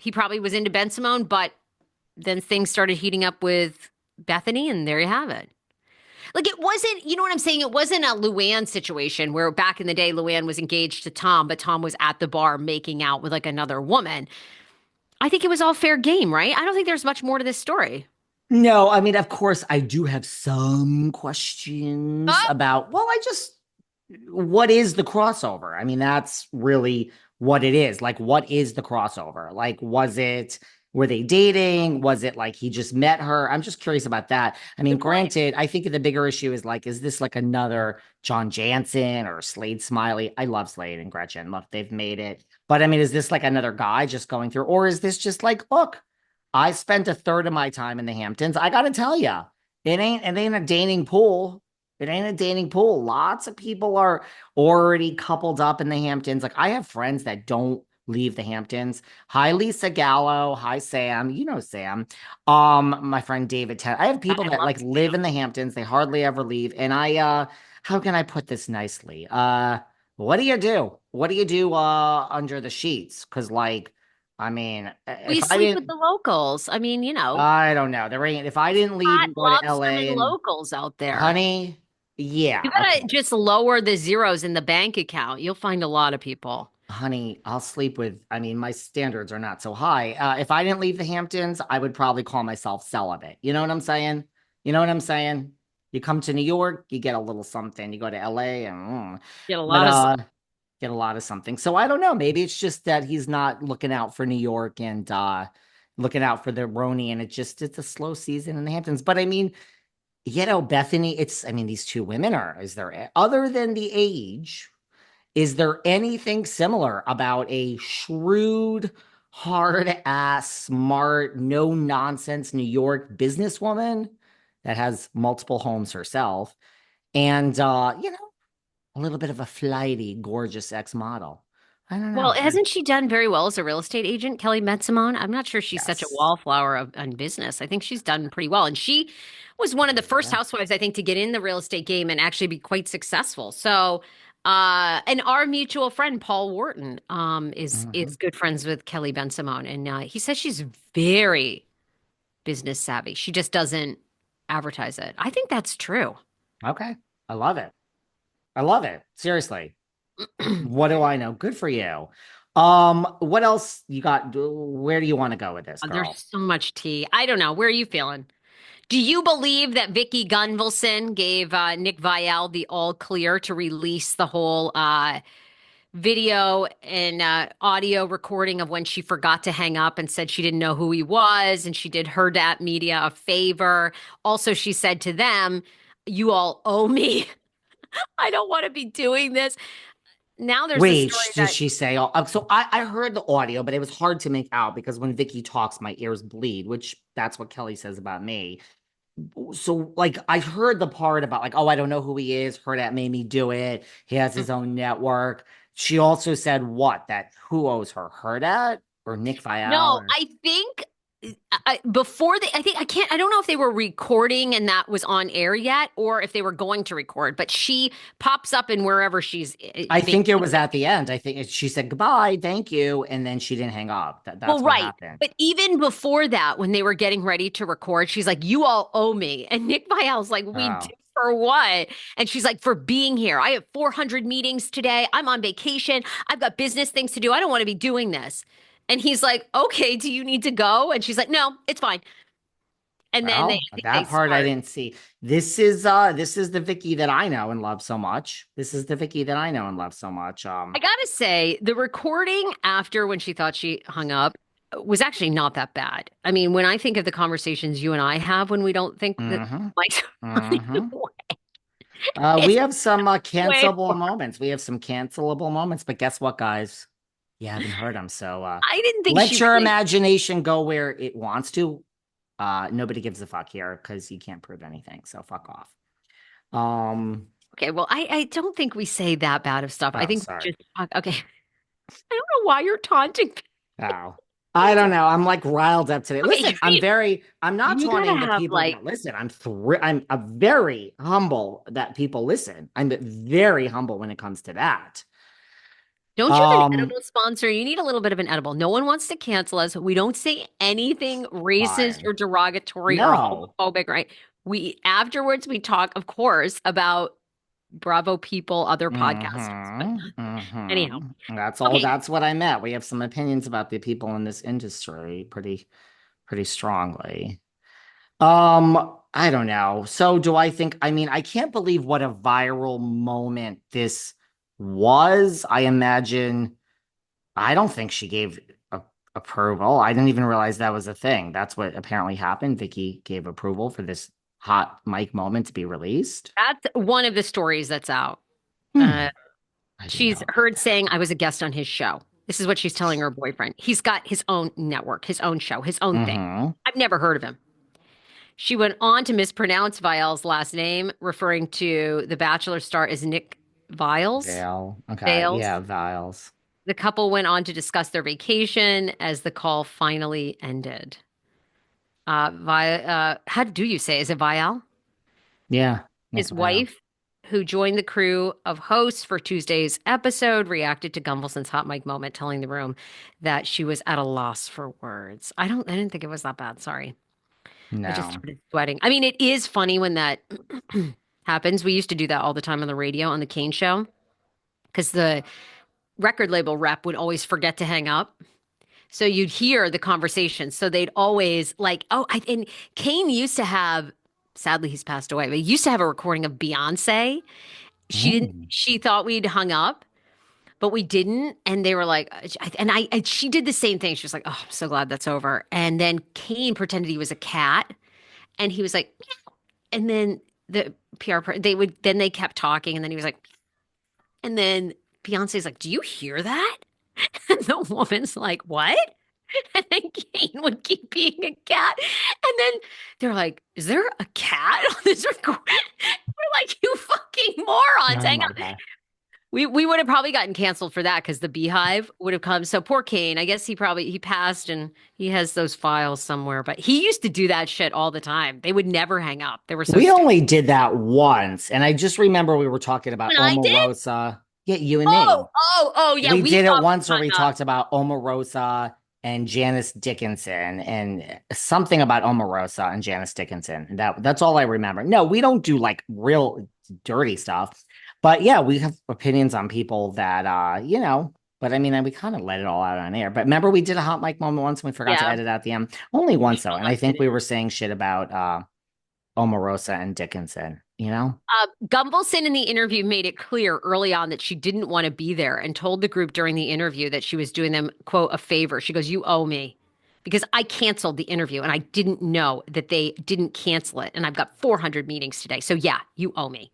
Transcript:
he probably was into Ben Simone, but then things started heating up with Bethany, and there you have it. Like it wasn't, you know what I'm saying? It wasn't a Luann situation where back in the day Luann was engaged to Tom, but Tom was at the bar making out with like another woman. I think it was all fair game, right? I don't think there's much more to this story. No, I mean, of course, I do have some questions Oh, about, what is the crossover? I mean, that's really what it is. Like, what is the crossover? Like, were they dating? Was it like he just met her? I'm just curious about that. I mean, good point. granted, I think the bigger issue is like, is this like another John Jansen or Slade Smiley? I love Slade and Gretchen. Look, they've made it. But I mean, is this like another guy just going through, or is this just like, look, I spent a third of my time in the Hamptons. I got to tell you, it ain't a dating pool. It ain't a dating pool. Lots of people are already coupled up in the Hamptons. Like I have friends that don't leave the Hamptons. Hi, Lisa Gallo. Hi, Sam. You know Sam. My friend David. I have people I that love like live in the Hamptons. They hardly ever leave. And how can I put this nicely? What do you do? What do you do under the sheets? Because like, I mean, we if I sleep with didn't, the locals. I mean, I don't know. There ain't. If I didn't leave hot, and go to love-swimming LA and locals out there. honey, You yeah, gotta okay. just lower the zeros in the bank account. You'll find a lot of people. Honey, I'll sleep with, I mean, my standards are not so high. If I didn't leave the Hamptons, I would probably call myself celibate. You know what I'm saying? You know what I'm saying? You come to New York, you get a little something. You go to LA and Get a but lot of get a lot of something. So I don't know. Maybe it's just that he's not looking out for New York and looking out for the Roni, and it's a slow season in the Hamptons. But I mean, Bethany, I mean, these two women is there other than the age? Is there anything similar about a shrewd, hard ass, smart, no nonsense New York businesswoman that has multiple homes herself and, a little bit of a flighty, gorgeous ex model? I don't Well, know. hasn't she done very well as a real estate agent, Kelly Metsimone? I'm not sure she's such a Yes. wallflower on business. I think she's done pretty well. And she was one of the first Yeah. housewives, I think, to get in the real estate game and actually be quite successful. So, and our mutual friend, Paul Wharton, Hmm. is good friends with Kelly Bensimone. And he says she's very business savvy. She just doesn't advertise it. I think that's true. Okay. I love it. I love it. Seriously. What do I know? Good for you. What else you got? Where do you want to go with this, There's girl? so much tea. I don't know. Where are you feeling? Do you believe that Vicki Gunvalson gave Nick Viall the all clear to release the whole video and audio recording of when she forgot to hang up and said she didn't know who he was and she did her dat media a favor? Also, she said to them, "You all owe me. I don't want to be doing this." Now there's a Wait, story did that she say? Oh, so I heard the audio, but it was hard to make out because when Vicky talks, my ears bleed, which that's what Kelly says about me. So, like, I heard the part about, like, oh, I don't know who he is. Her that made me do it. He has his own network. She also said what? That who owes her? Her that or Nick Viall? no, Or I think before they, I think I can't, I don't know if they were recording and that was on air yet, or if they were going to record. But she pops up in wherever she's I being. think it was at the end. I think she said goodbye, thank you, and then she didn't hang up. That's Well, what right. happened. But even before that, when they were getting ready to record, she's like, "You all owe me." And Nick Viall's like, "We do Oh, for what?" And she's like, "For being here. I have 400 meetings today. I'm on vacation. I've got business things to do. I don't want to be doing this." And he's like, "Okay, do you need to go?" And she's like, "No, it's fine." And then well, I think they that part I start. didn't see. This is the Vicky that I know and love so much. This is the Vicky that I know and love so much. I gotta say, the recording after when she thought she hung up was actually not that bad. I mean, when I think of the conversations you and I have when we don't think that Mm-hmm. Mike's running Mm-hmm. away, We it's have some way cancelable more. moments. We have some cancelable moments, but guess what, guys? You haven't heard them. So I didn't think let she your really. imagination go where it wants to. Nobody gives a fuck here because you can't prove anything. So fuck off. Okay, well, I don't think we say that bad of stuff. I Oh, think we sorry. just okay. I don't know why you're taunting me. Oh, I don't know. I'm like riled up today. Okay, Listen, I'm not you gotta taunting the have people like that listen. I'm a very humble that people listen. I'm very humble when it comes to that. Don't you have an Um, edible sponsor? You need a little bit of an edible. No one wants to cancel us. We don't say anything racist fine. or derogatory or No. homophobic, right? We afterwards we talk, of course, about Bravo people, other podcasters. But Mm-hmm. anyhow, Mm-hmm. That's all. okay. That's what I meant. We have some opinions about the people in this industry pretty strongly. I don't know. So do I think, I mean, I can't believe what a viral moment this was. I don't think she gave a, approval. I didn't even realize that was a thing. That's what apparently happened. Vicky gave approval for this hot mic moment to be released. That's one of the stories that's out. Hmm. Uh, I didn't she's know about heard that. saying I was a guest on his show. This is what she's telling her boyfriend. He's got his own network, his own show, his own thing. Mm-hmm. I've never heard of him. She went on to mispronounce Viall's last name, referring to the Bachelor star as Nick Viles. Vale. Okay. Vales. Yeah, Vials. The couple went on to discuss their vacation as the call finally ended. How do you say? Is it Vial? Yeah. Nick His Vial. wife, who joined the crew of hosts for Tuesday's episode, reacted to Gunvalson's hot mic moment, telling the room that she was at a loss for words. I didn't think it was that bad. Sorry. I just No. started sweating. I mean, it is funny when that happens. We used to do that all the time on the radio on the Kane show because the record label rep would always forget to hang up. So you'd hear the conversation. So they'd always like, and Kane used to have, sadly he's passed away, but he used to have a recording of Beyonce. Mm. She thought we'd hung up, but we didn't. And they were like, and she did the same thing. She was like, oh, I'm so glad that's over. And then Kane pretended he was a cat and he was like, and then the then they kept talking and then he was like, and then Beyonce's like, do you hear that? And the woman's like, what? And then Kane would keep being a cat. And then they're like, is there a cat on this recording? We're like, you fucking morons. Oh Hang my on. God. We would have probably gotten canceled for that because the Beehive would have come. So poor Kane, I guess he passed and he has those files somewhere. But he used to do that shit all the time. They would never hang up. They were so We stupid. only did that once, and I just remember we were talking about When I did? Omarosa. Yeah, you and Oh, me. oh, yeah. We We did it thought once we where hung we up. talked about Omarosa and Janice Dickinson and something about Omarosa and Janice Dickinson. That's all I remember. No, we don't do like real dirty stuff. But yeah, we have opinions on people that but I mean, we kind of let it all out on air. But remember we did a hot mic moment once and we forgot to Yeah. edit out the end. Only We once though. still And I haven't think we finished. were saying shit about Omarosa and Dickinson, you know? Gumbelson in the interview made it clear early on that she didn't want to be there and told the group during the interview that she was doing them, quote, a favor. She goes, you owe me because I canceled the interview and I didn't know that they didn't cancel it. And I've got 400 meetings today. So yeah, you owe me.